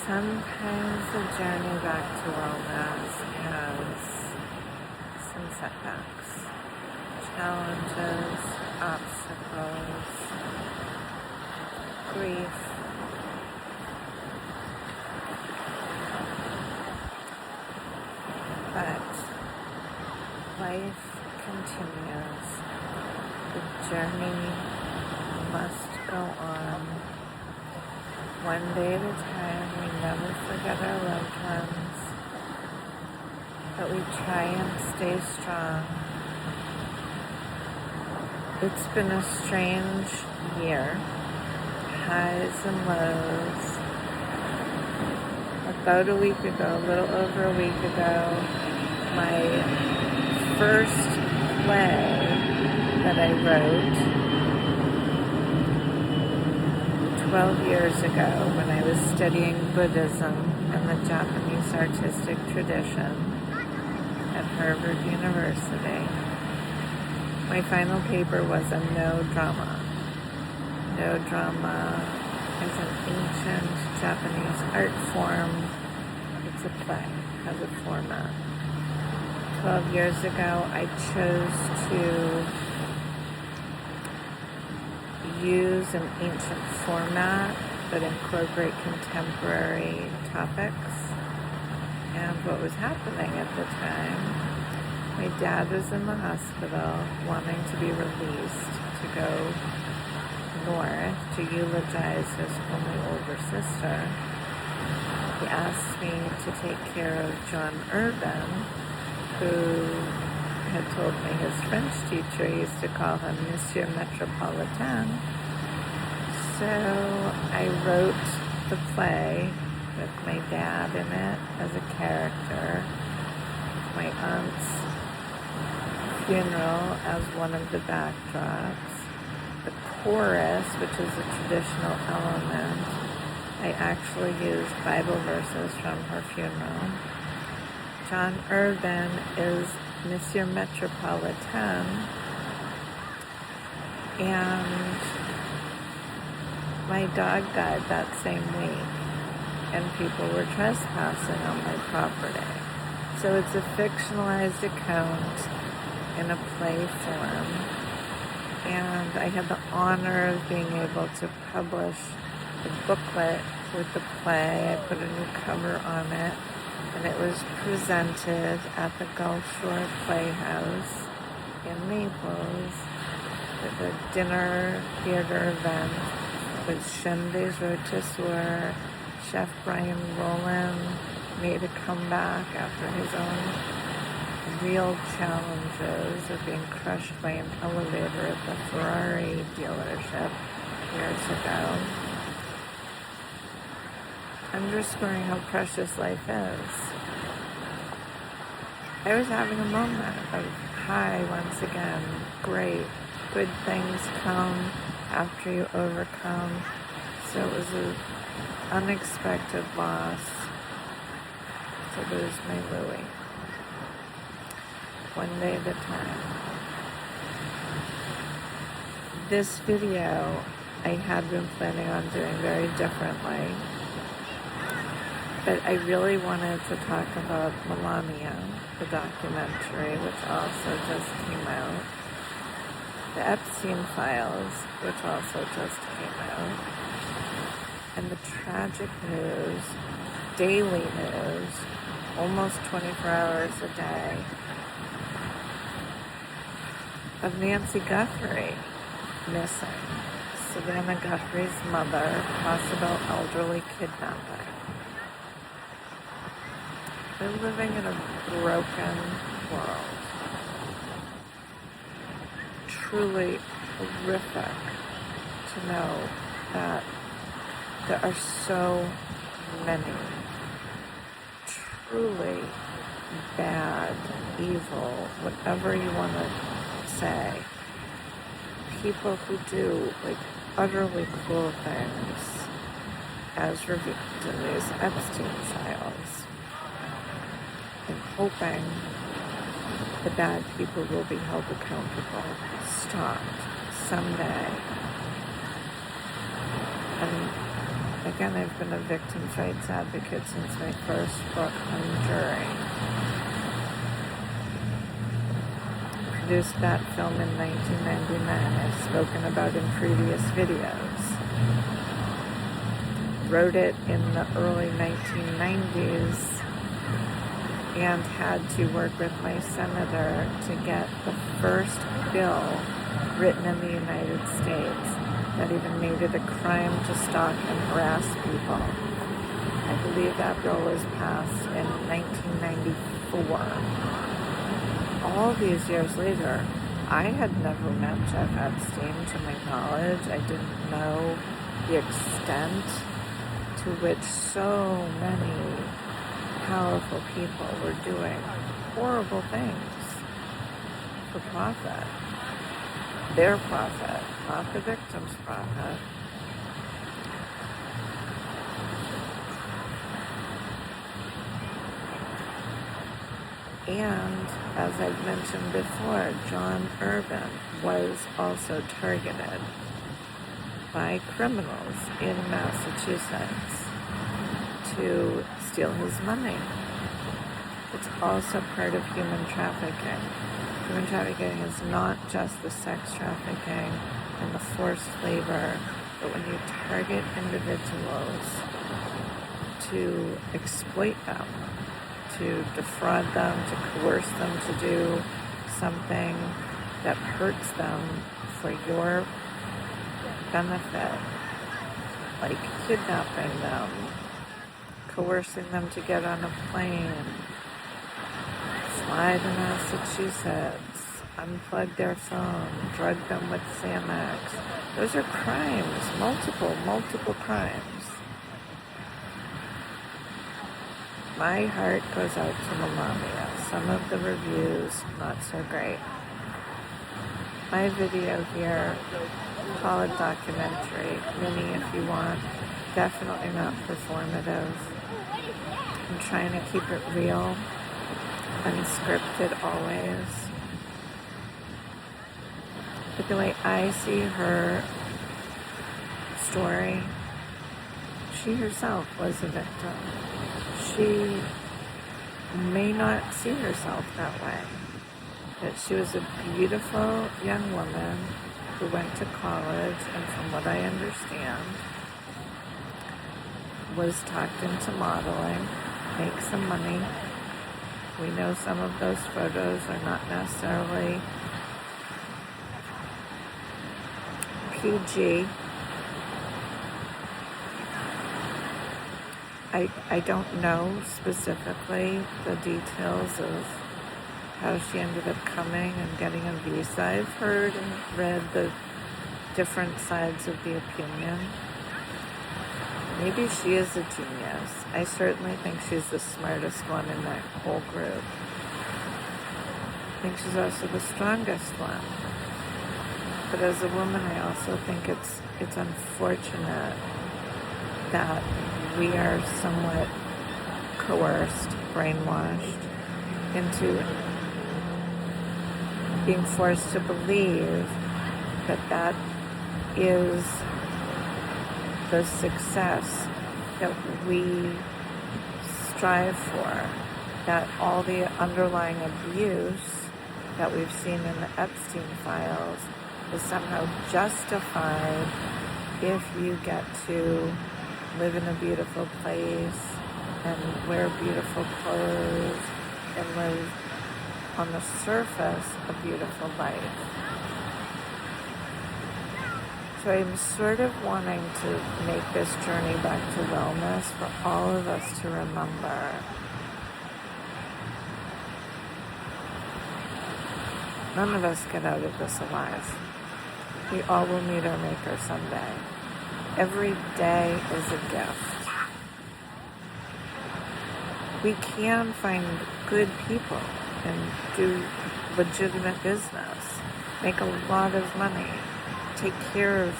Sometimes the journey back to wellness has some setbacks, challenges, obstacles, grief. But life continues. The journey must go on. One day at a time. We never forget our loved ones, but we try and stay strong. It's been a strange year, highs and lows. About a week ago, a little over a week ago, my first play that I wrote 12 years ago when I was studying Buddhism and the Japanese artistic tradition at Harvard University. My final paper was a no drama. No drama is an ancient Japanese art form. It's a play, has a format. 12 years ago, I chose to use an ancient format but incorporate contemporary topics. And what was happening at the time, my dad was in the hospital wanting to be released to go north to eulogize his only older sister. He asked me to take care of John Urban, who had told me his French teacher used to call him Monsieur Metropolitain. So I wrote the play with my dad in it as a character, my aunt's funeral as one of the backdrops, the chorus, which is a traditional element. I actually used Bible verses from her funeral. John Urban is Monsieur Metropolitain, and my dog died that same week, and people were trespassing on my property. So it's a fictionalized account in a play form, and I had the honor of being able to publish the booklet with the play. I put a new cover on it, and it was presented at the Gulf Shore Playhouse in Naples with a dinner theater event with Chaîne des Rôtisseurs. Chef Brian Rowland made a comeback after his own real challenges of being crushed by an elevator at the Ferrari dealership years ago, underscoring how precious life is. I was having a moment of high once again, great, good things come after you overcome. So it was an unexpected loss to lose my Louie. One day at a time. This video I had been planning on doing very differently, but I really wanted to talk about Melania, the documentary, which also just came out, the Epstein Files, which also just came out, and the tragic news, daily news, almost 24 hours a day, of Nancy Guthrie missing, Savannah Guthrie's mother, possible elderly kidnapping. We're living in a broken world. Truly horrific to know that there are so many truly bad, evil, whatever you want to say, people who do like utterly cruel things as revealed in these Epstein files, and hoping the bad people will be held accountable, stopped someday. And Again, I've been a victims' rights advocate since my first book on jury. Produced that film in 1999. I've spoken about in previous videos. Wrote it in the early 1990s and had to work with my senator to get the first bill written in the United States that even made it a crime to stalk and harass people. I believe that bill was passed in 1994. All these years later, I had never met Jeff Epstein to my knowledge. I didn't know the extent to which so many powerful people were doing horrible things for profit. Their profit, not the victim's profit. And, as I've mentioned before, John Irvin was also targeted by criminals in Massachusetts to steal his money. It's also part of human trafficking. Human trafficking is not just the sex trafficking and the forced labor, but when you target individuals to exploit them, to defraud them, to coerce them to do something that hurts them for your benefit, like kidnapping them, coercing them to get on a plane, fly to Massachusetts, unplug their phone, drug them with Xanax. Those are crimes, multiple crimes. My heart goes out to Melania. Some of the reviews, not so great. My video here, call it documentary, mini if you want, definitely not performative. I'm trying to keep it real, unscripted always. But the way I see her story, she herself was a victim. She may not see herself that way. That she was a beautiful young woman who went to college and, from what I understand, was talked into modeling, make some money. We know some of those photos are not necessarily PG. I don't know specifically the details of how she ended up coming and getting a visa. I've heard and read the different sides of the opinion. Maybe she is a genius. I certainly think she's the smartest one in that whole group. I think she's also the strongest one. But as a woman, I also think it's unfortunate that we are somewhat coerced, brainwashed into being forced to believe that that is the success that we strive for, that all the underlying abuse that we've seen in the Epstein files is somehow justified if you get to live in a beautiful place and wear beautiful clothes and live on the surface a beautiful life. So I'm sort of wanting to make this journey back to wellness for all of us to remember none of us get out of this alive. We all will meet our Maker someday. Every day is a gift. We can find good people and do legitimate business, make a lot of money, take care of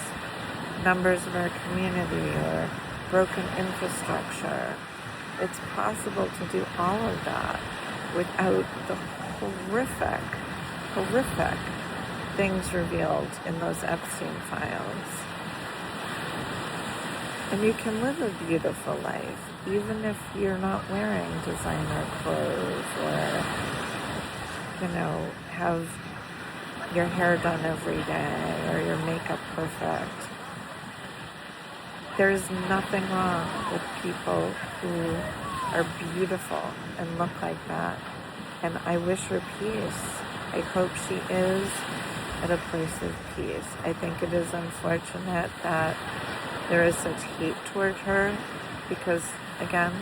members of our community or broken infrastructure. It's possible to do all of that without the horrific things revealed in those Epstein files. And you can live a beautiful life, even if you're not wearing designer clothes or, have your hair done every day or your makeup perfect. There's nothing wrong with people who are beautiful and look like that. And I wish her peace. I hope she is at a place of peace. I think it is unfortunate that there is such hate toward her because, again,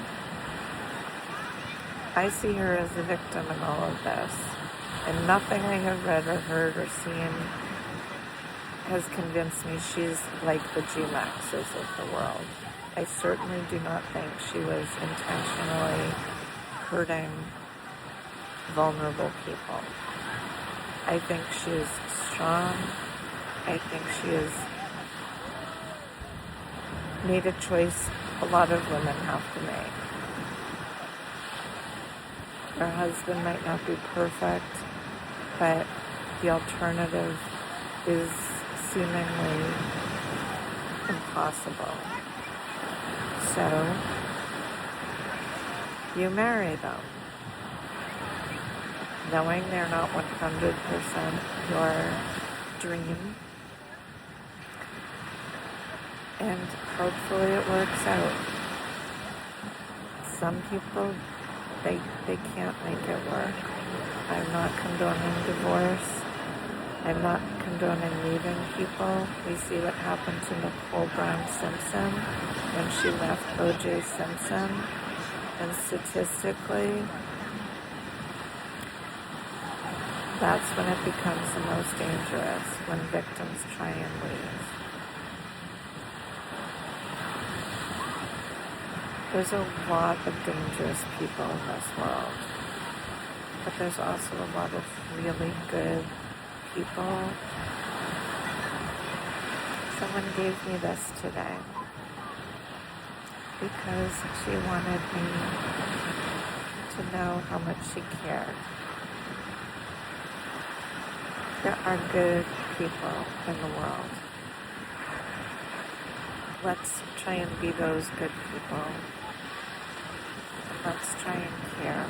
I see her as a victim in all of this. And nothing I have read or heard or seen has convinced me she's like the G-Maxes of the world. I certainly do not think she was intentionally hurting vulnerable people. I think she is strong. I think she has made a choice a lot of women have to make. Her husband might not be perfect, but the alternative is seemingly impossible. So, you marry them, knowing they're not 100% your dream, and hopefully it works out. Some people, they can't make it work. I'm not condoning divorce. I'm not condoning leaving people. We see what happened to Nicole Brown Simpson when she left O.J. Simpson. And statistically, that's when it becomes the most dangerous, when victims try and leave. There's a lot of dangerous people in this world, but there's also a lot of really good people. Someone gave me this today because she wanted me to know how much she cared. There are good people in the world. Let's try and be those good people. Let's try and care.